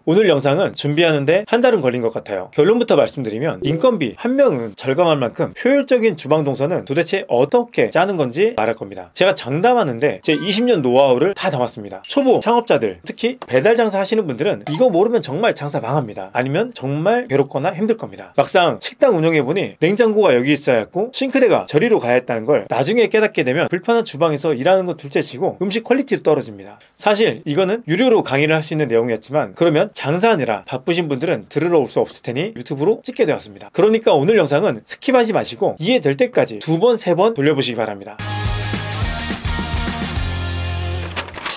오늘 영상은 준비하는데 한 달은 걸린 것 같아요. 결론부터 말씀드리면 인건비 한 명은 절감할 만큼 효율적인 주방 동선은 도대체 어떻게 짜는 건지 말할 겁니다. 제가 장담하는데 제 20년 노하우를 다 담았습니다. 초보 창업자들, 특히 배달 장사 하시는 분들은 이거 모르면 정말 장사 망합니다. 아니면 정말 괴롭거나 힘들 겁니다. 막상 식당 운영해보니 냉장고가 여기 있어야 했고 싱크대가 저리로 가야 했다는 걸 나중에 깨닫게 되면 불편한 주방에서 일하는 건 둘째치고 음식 퀄리티도 떨어집니다. 사실 이거는 유료로 강의를 할 수 있는 내용이었지만 그러면 장사하느라 바쁘신 분들은 들으러 올 수 없을 테니 유튜브로 찍게 되었습니다. 그러니까 오늘 영상은 스킵하지 마시고 이해될 때까지 2번, 3번 돌려보시기 바랍니다.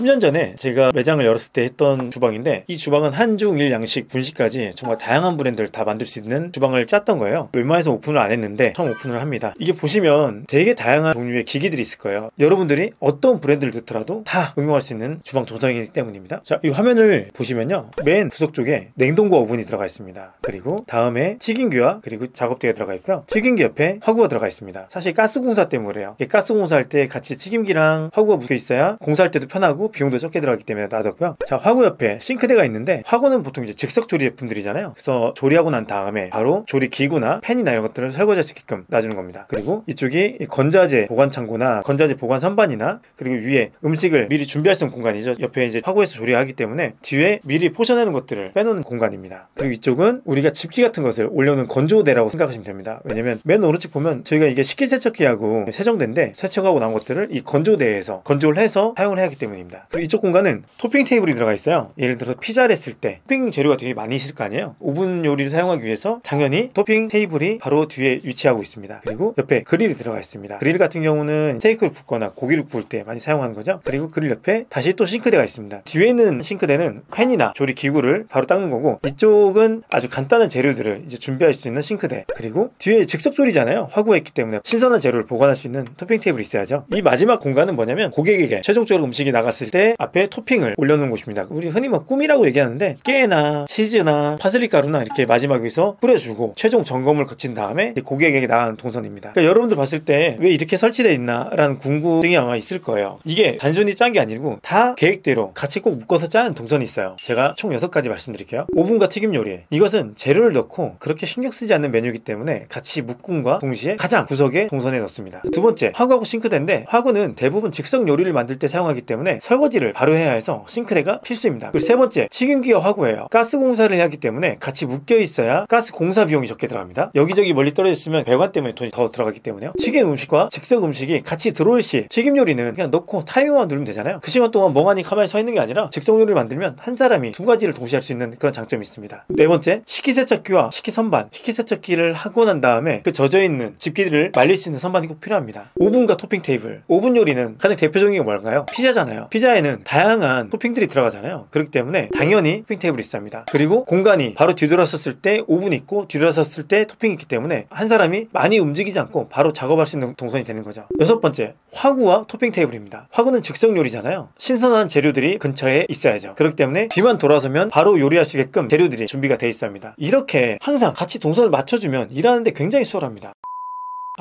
10년 전에 제가 매장을 열었을 때 했던 주방인데, 이 주방은 한중 일 양식 분식까지 정말 다양한 브랜드를 다 만들 수 있는 주방을 짰던 거예요. 웬만해서 오픈을 안 했는데 처음 오픈을 합니다. 이게 보시면 되게 다양한 종류의 기기들이 있을 거예요. 여러분들이 어떤 브랜드를 넣더라도 다 응용할 수 있는 주방 조성이기 때문입니다. 자, 이 화면을 보시면요, 맨 구석 쪽에 냉동고 오븐이 들어가 있습니다. 그리고 다음에 튀김기와 그리고 작업대가 들어가 있고요. 튀김기 옆에 화구가 들어가 있습니다. 사실 가스공사 때문에 그래요. 가스공사 할 때 같이 튀김기랑 화구가 묶여 있어야 공사할 때도 편하고 비용도 적게 들어가기 때문에 놔뒀고요. 자, 화구 옆에 싱크대가 있는데, 화구는 보통 이제 즉석 조리 제품들이잖아요. 그래서 조리하고 난 다음에 바로 조리 기구나 팬이나 이런 것들을 설거지할 수 있게끔 놔주는 겁니다. 그리고 이쪽이 건자재 보관 창고나 건자재 보관 선반이나, 그리고 위에 음식을 미리 준비할 수 있는 공간이죠. 옆에 이제 화구에서 조리하기 때문에 뒤에 미리 포션하는 것들을 빼놓는 공간입니다. 그리고 이쪽은 우리가 집기 같은 것을 올려놓은 건조대라고 생각하시면 됩니다. 왜냐면 맨 오른쪽 보면 저희가 이게 식기세척기하고 세정대인데, 세척하고 나온 것들을 이 건조대에서 건조를 해서 사용을 해야 하기 때문입니다. 그리고 이쪽 공간은 토핑 테이블이 들어가 있어요. 예를 들어서 피자를 했을 때 토핑 재료가 되게 많이 있을 거 아니에요. 오븐 요리를 사용하기 위해서 당연히 토핑 테이블이 바로 뒤에 위치하고 있습니다. 그리고 옆에 그릴이 들어가 있습니다. 그릴 같은 경우는 스테이크를 굽거나 고기를 구울 때 많이 사용하는 거죠. 그리고 그릴 옆에 다시 또 싱크대가 있습니다. 뒤에 있는 싱크대는 팬이나 조리 기구를 바로 닦는 거고, 이쪽은 아주 간단한 재료들을 이제 준비할 수 있는 싱크대, 그리고 뒤에 즉석 조리잖아요. 화구가 있기 때문에 신선한 재료를 보관할 수 있는 토핑 테이블이 있어야죠. 이 마지막 공간은 뭐냐면, 고객에게 최종적으로 음식이 나갔을 때 앞에 토핑을 올려놓은 곳입니다. 우리 흔히 뭐 꿈이라고 얘기하는데, 깨나 치즈나 파슬리 가루나 이렇게 마지막에서 뿌려주고 최종 점검을 거친 다음에 고객에게 나가는 동선입니다. 그러니까 여러분들 봤을 때 왜 이렇게 설치되어 있나 라는 궁금증이 아마 있을 거예요. 이게 단순히 짠 게 아니고 다 계획대로 같이 꼭 묶어서 짜는 동선이 있어요. 제가 총 6가지 말씀드릴게요. 오븐과 튀김 요리, 이것은 재료를 넣고 그렇게 신경 쓰지 않는 메뉴이기 때문에 같이 묶음과 동시에 가장 구석에 동선에 넣습니다. 두 번째, 화구하고 싱크대인데, 화구는 대부분 즉석 요리를 만들 때 사용하기 때문에 설거지를 바로 해야 해서 싱크대가 필수입니다. 그리고 세 번째, 튀김기와 화구예요. 가스 공사를 하기 때문에 같이 묶여 있어야 가스 공사 비용이 적게 들어갑니다. 여기저기 멀리 떨어져 있으면 배관 때문에 돈이 더 들어가기 때문에요. 튀김 음식과 즉석 음식이 같이 들어올 시, 튀김 요리는 그냥 넣고 타이머만 누르면 되잖아요. 그 시간 동안 멍하니 가만히 서 있는 게 아니라 즉석 요리를 만들면 한 사람이 2가지를 동시에 할 수 있는 그런 장점이 있습니다. 네 번째, 식기세척기와 식기선반. 식기세척기를 하고 난 다음에 그 젖어있는 집기들을 말릴 수 있는 선반이 꼭 필요합니다. 오븐과 토핑 테이블. 오븐 요리는 가장 대표적인 게 뭘까요? 피자잖아요. 피자에는 다양한 토핑들이 들어가잖아요. 그렇기 때문에 당연히 토핑 테이블이 있어야 합니다. 그리고 공간이 바로 뒤돌아섰을 때 오븐이 있고 뒤돌아섰을 때 토핑이 있기 때문에 한 사람이 많이 움직이지 않고 바로 작업할 수 있는 동선이 되는 거죠. 6번째, 화구와 토핑 테이블입니다. 화구는 즉석 요리잖아요. 신선한 재료들이 근처에 있어야죠. 그렇기 때문에 뒤만 돌아서면 바로 요리할 수 있게끔 재료들이 준비가 되어 있어야 합니다. 이렇게 항상 같이 동선을 맞춰주면 일하는데 굉장히 수월합니다.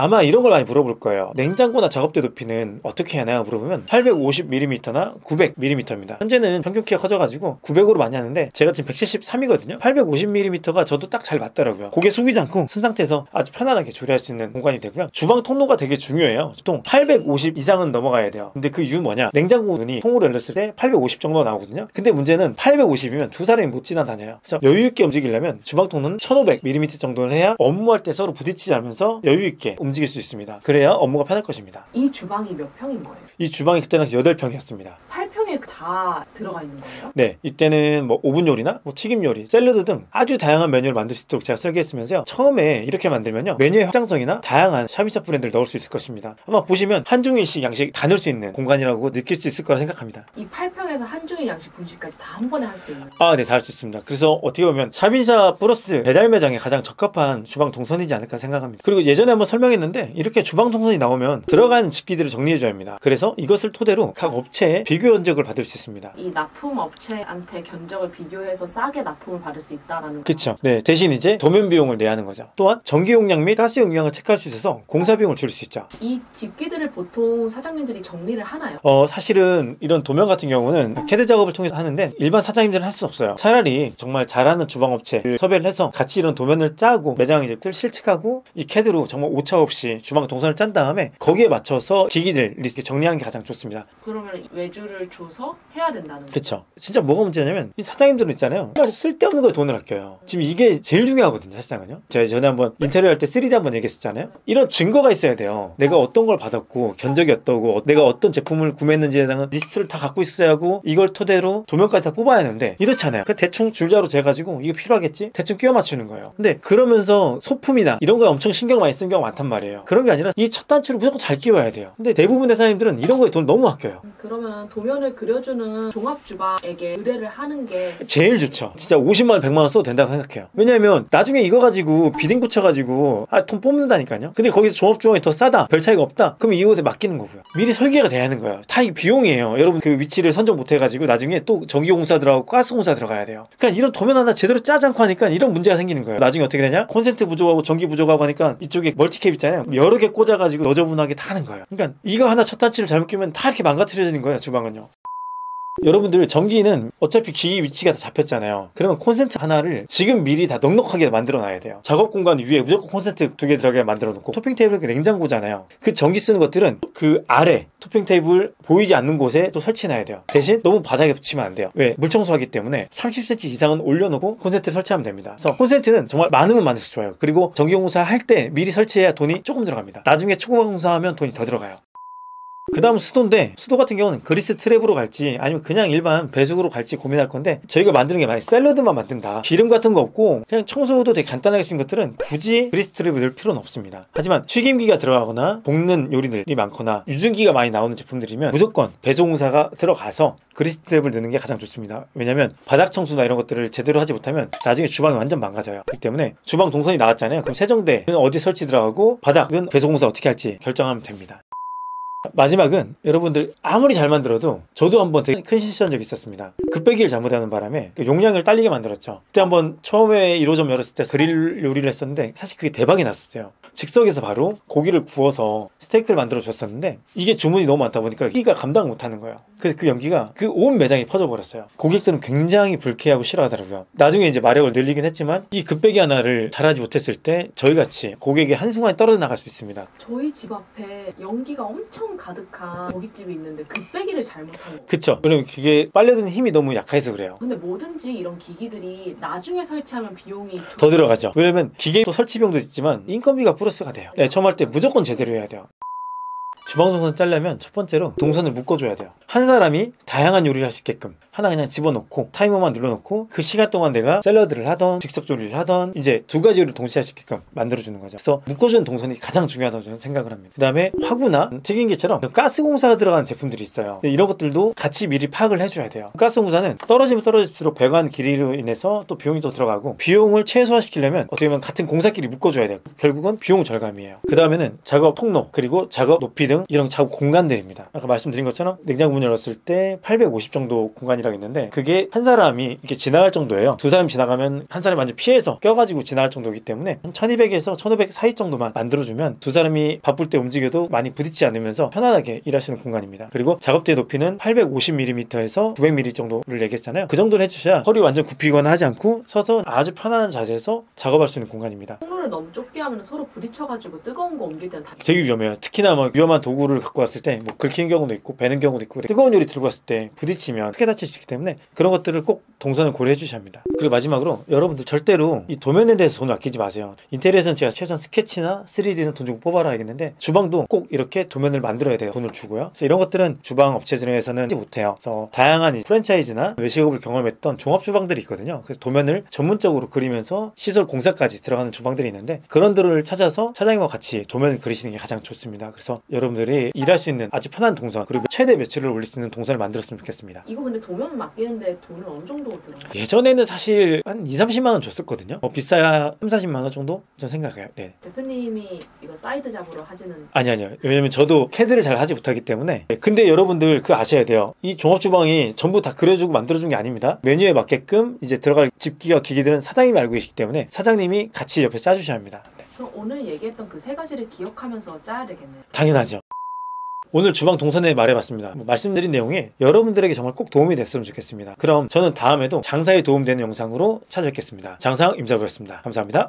아마 이런 걸 많이 물어볼 거예요. 냉장고나 작업대 높이는 어떻게 하나 물어보면 850mm나 900mm입니다. 현재는 평균 키가 커져가지고 900으로 많이 하는데, 제가 지금 173이거든요. 850mm가 저도 딱 잘 맞더라고요. 고개 숙이지 않고 쓴 상태에서 아주 편안하게 조리할 수 있는 공간이 되고요. 주방 통로가 되게 중요해요. 보통 850 이상은 넘어가야 돼요. 근데 그 이유 뭐냐, 냉장고 문이 통으로 열렸을 때 850 정도 나오거든요. 근데 문제는 850이면 두 사람이 못 지나다녀요. 그래서 여유있게 움직이려면 주방 통로는 1500mm 정도는 해야 업무할 때 서로 부딪히지 않으면서 여유있게 움직일 수 있습니다. 그래야 업무가 편할 것입니다. 이 주방이 몇 평인 거예요? 이 주방이 그때는 8평이었습니다. 8평에 다 들어가 있는 거예요? 네, 이때는 뭐 오븐 요리나 뭐 튀김 요리, 샐러드 등 아주 다양한 메뉴를 만들 수 있도록 제가 설계했으면서요, 처음에 이렇게 만들면요, 메뉴의 확장성이나 다양한 샤브샤브 브랜드를 넣을 수 있을 것입니다. 아마 보시면 한중일식 양식 다 넣을 수 있는 공간이라고 느낄 수 있을 거라 생각합니다. 이 8평에서 한중일 양식 분식까지 다 한 번에 할 수 있는? 네, 다 할 수 있습니다. 그래서 어떻게 보면 샵인샵 플러스 배달 매장에 가장 적합한 주방 동선이지 않을까 생각합니다. 그리고 예전에 한번 설명했는데, 이렇게 주방 동선이 나오면 들어가는 집기들을 정리해줘야 합니다. 그래서 이것을 토대로 각 업체의 비교 견적을 견적을 받을 수 있습니다. 이 납품 업체한테 견적을 비교해서 싸게 납품을 받을 수 있다라는 그쵸. 네, 대신 이제 도면 비용을 내야 하는 거죠. 또한 전기 용량 및 가스 용량을 체크할 수 있어서 공사 비용을 줄일 수 있죠. 이 집기들을 보통 사장님들이 정리를 하나요? 사실은 이런 도면 같은 경우는 CAD 작업을 통해서 하는데 일반 사장님들은 할 수 없어요. 차라리 정말 잘하는 주방업체를 섭외를 해서 같이 이런 도면을 짜고 매장 이제 실측하고 이 CAD로 정말 오차 없이 주방 동선을 짠 다음에 거기에 맞춰서 기기를 이렇게 정리하는 게 가장 좋습니다. 그러면 외주를 줘서 해야 된다는 거죠? 그쵸. 진짜 뭐가 문제냐면 이 사장님들은 있잖아요. 정말 쓸데없는 거에 돈을 아껴요. 지금 이게 제일 중요하거든요. 사실상은요. 제가 전에 한번 인테리어 할 때 3D 한번 얘기했었잖아요. 이런 증거가 있어야 돼요. 내가 어떤 걸 받았고 견적이 어떠고 내가 어떤 제품을 구매했는지에 대한 리스트를 다 갖고 있어야 하고 이걸 토대로 도면까지 다 뽑아야 하는데 이렇잖아요. 그냥 대충 줄자로 재가지고 이거 필요하겠지? 대충 끼워 맞추는 거예요. 근데 그러면서 소품이나 이런 거에 엄청 신경 많이 쓴 경우가 많단 말이에요. 그런 게 아니라 이 첫 단추를 무조건 잘 끼워야 돼요. 근데 대부분의 사장님들은 이런 거에 돈 너무 아껴요. 그러면 도면을 그려주는 종합주방에게 의뢰를 하는 게 제일 좋죠. 진짜 50만 원, 100만 원 써도 된다고 생각해요. 왜냐면 나중에 이거 가지고 비딩 붙여가지고 돈 뽑는다니까요. 근데 거기서 종합주방이 더 싸다, 별 차이가 없다, 그럼 이곳에 맡기는 거고요. 미리 설계가 돼야 하는 거예요. 다 이게 비용이에요. 여러분 그 위치를 선정 못 해가지고 나중에 또 전기공사 들어가고 가스공사 들어가야 돼요. 그러니까 이런 도면 하나 제대로 짜지 않고 하니까 이런 문제가 생기는 거예요. 나중에 어떻게 되냐? 콘센트 부족하고 전기 부족하고 하니까 이쪽에 멀티캡 있잖아요. 여러 개 꽂아가지고 너저분하게 다 하는 거예요. 그러니까 이거 하나 첫 단추를 잘못 끼면 다 이렇게 망가뜨려지는 거예요. 주방은요. 여러분들 전기는 어차피 기기 위치가 다 잡혔잖아요. 그러면 콘센트 하나를 지금 미리 다 넉넉하게 만들어 놔야 돼요. 작업 공간 위에 무조건 콘센트 2개 들어가게 만들어 놓고 토핑 테이블 냉장고잖아요. 그 전기 쓰는 것들은 그 아래 토핑 테이블 보이지 않는 곳에 또 설치해 놔야 돼요. 대신 너무 바닥에 붙이면 안 돼요. 왜? 물 청소하기 때문에 30cm 이상은 올려놓고 콘센트 설치하면 됩니다. 그래서 콘센트는 정말 많으면 많을수록 좋아요. 그리고 전기공사 할 때 미리 설치해야 돈이 조금 들어갑니다. 나중에 초급화 공사하면 돈이 더 들어가요. 그 다음 수도인데 수도 같은 경우는 그리스 트랩으로 갈지 아니면 그냥 일반 배수구로 갈지 고민할 건데 저희가 만드는 게 만약 샐러드만 만든다, 기름 같은 거 없고 그냥 청소도 되게 간단하게 쓰는 것들은 굳이 그리스 트랩을 넣을 필요는 없습니다. 하지만 튀김기가 들어가거나 볶는 요리들이 많거나 유증기가 많이 나오는 제품들이면 무조건 배수공사가 들어가서 그리스 트랩을 넣는 게 가장 좋습니다. 왜냐면 바닥 청소나 이런 것들을 제대로 하지 못하면 나중에 주방이 완전 망가져요. 그렇기 때문에 주방 동선이 나왔잖아요. 그럼 세정대는 어디 설치 들어가고 바닥은 배수공사 어떻게 할지 결정하면 됩니다. 마지막은 여러분들 아무리 잘 만들어도 저도 한번 되게 큰 실수한 적이 있었습니다. 급배기를 잘못하는 바람에 용량을 딸리게 만들었죠. 그때 한번 처음에 1호점 열었을 때 그릴 요리를 했었는데 사실 그게 대박이 났었어요. 즉석에서 바로 고기를 구워서 스테이크를 만들어 줬었는데 이게 주문이 너무 많다 보니까 기가 감당 못하는 거예요. 그래서 그 연기가 그 온 매장에 퍼져버렸어요. 고객들은 굉장히 불쾌하고 싫어하더라고요. 나중에 이제 마력을 늘리긴 했지만 이 급배기 하나를 잘하지 못했을 때 저희같이 고객의 한순간에 떨어져 나갈 수 있습니다. 저희 집 앞에 연기가 엄청 가득한 고깃집이 있는데 급배기를 잘못한 거. 그쵸. 왜냐면 그게 빨래 드는 힘이 너무 약해서 그래요. 근데 뭐든지 이런 기기들이 나중에 설치하면 비용이 더 들어가죠. 왜냐면 기계도 설치 비용도 있지만 인건비가 플러스가 돼요. 네, 처음 할 때 무조건 제대로 해야 돼요. 주방 동선 짜려면 첫 번째로 동선을 묶어줘야 돼요. 한 사람이 다양한 요리를 할 수 있게끔 하나 그냥 집어넣고 타이머만 눌러놓고 그 시간 동안 내가 샐러드를 하던 즉석 조리를 하던 이제 두 가지 요리를 동시에 할 수 있게끔 만들어주는 거죠. 그래서 묶어주는 동선이 가장 중요하다고 저는 생각을 합니다. 그 다음에 화구나 튀김기처럼 가스공사가 들어가는 제품들이 있어요. 이런 것들도 같이 미리 파악을 해줘야 돼요. 가스공사는 떨어지면 떨어질수록 배관 길이로 인해서 또 비용이 또 들어가고 비용을 최소화시키려면 어떻게 보면 같은 공사끼리 묶어줘야 돼요. 결국은 비용 절감이에요. 그 다음에는 작업 통로 그리고 작업 높이 등 이런 작업 공간들입니다. 아까 말씀드린 것처럼 냉장고 문 열었을 때 850 정도 공간이라고 있는데 그게 한 사람이 이렇게 지나갈 정도예요. 두 사람이 지나가면 한 사람이 완전 피해서 껴가지고 지나갈 정도이기 때문에 한 1200에서 1500 사이 정도만 만들어주면 두 사람이 바쁠 때 움직여도 많이 부딪히지 않으면서 편안하게 일할 수 있는 공간입니다. 그리고 작업대의 높이는 850mm에서 900mm 정도를 얘기했잖아요. 그 정도를 해주셔야 허리 완전 굽히거나 하지 않고 서서 아주 편안한 자세에서 작업할 수 있는 공간입니다. 통로를 너무 좁게 하면 서로 부딪혀가지고 뜨거운 거 옮길 때는 다 되게 위험해요. 특히나 뭐 위험한 도구를 갖고 왔을 때 뭐 긁히는 경우도 있고 베는 경우도 있고 뜨거운 요리 들고 왔을 때 부딪히면 크게 다칠 수 있기 때문에 그런 것들을 꼭 동선을 고려해 주셔야 합니다. 그리고 마지막으로 여러분들 절대로 이 도면에 대해서 돈을 아끼지 마세요. 인테리어에서는 제가 최소한 스케치나 3D는 돈 주고 뽑아라 하겠는데 주방도 꼭 이렇게 도면을 만들어야 돼요. 돈을 주고요. 그래서 이런 것들은 주방 업체들에서는 하지 못해요. 그래서 다양한 프랜차이즈나 외식업을 경험했던 종합 주방들이 있거든요. 그래서 도면을 전문적으로 그리면서 시설 공사까지 들어가는 주방들이 있는데 그런 데를 찾아서 사장님과 같이 도면을 그리시는 게 가장 좋습니다. 그래서 여러분들 여러분들이 일할 수 있는 아주 편한 동선, 그리고 최대 매출을 올릴 수 있는 동선을 만들었으면 좋겠습니다. 이거 근데 도면 맡기는데 돈은 어느 정도 들어요? 예전에는 사실 한 2, 30만 원 줬었거든요. 비싸야 3, 40만 원 정도? 전 생각해요. 네. 대표님이 이거 사이드 잡으로 하지는 아니요. 왜냐면 저도 캐드를 잘 하지 못하기 때문에. 근데 여러분들 그거 아셔야 돼요. 이 종합주방이 전부 다 그려주고 만들어준 게 아닙니다. 메뉴에 맞게끔 이제 들어갈 집기와 기기들은 사장님이 알고 계시기 때문에 사장님이 같이 옆에 짜주셔야 합니다. 네. 그럼 오늘 얘기했던 그 세 가지를 기억하면서 짜야 되겠네요. 당연하죠. 오늘 주방 동선에 말해봤습니다. 말씀드린 내용이 여러분들에게 정말 꼭 도움이 됐으면 좋겠습니다. 그럼 저는 다음에도 장사에 도움되는 영상으로 찾아뵙겠습니다. 장사학 임자부였습니다. 감사합니다.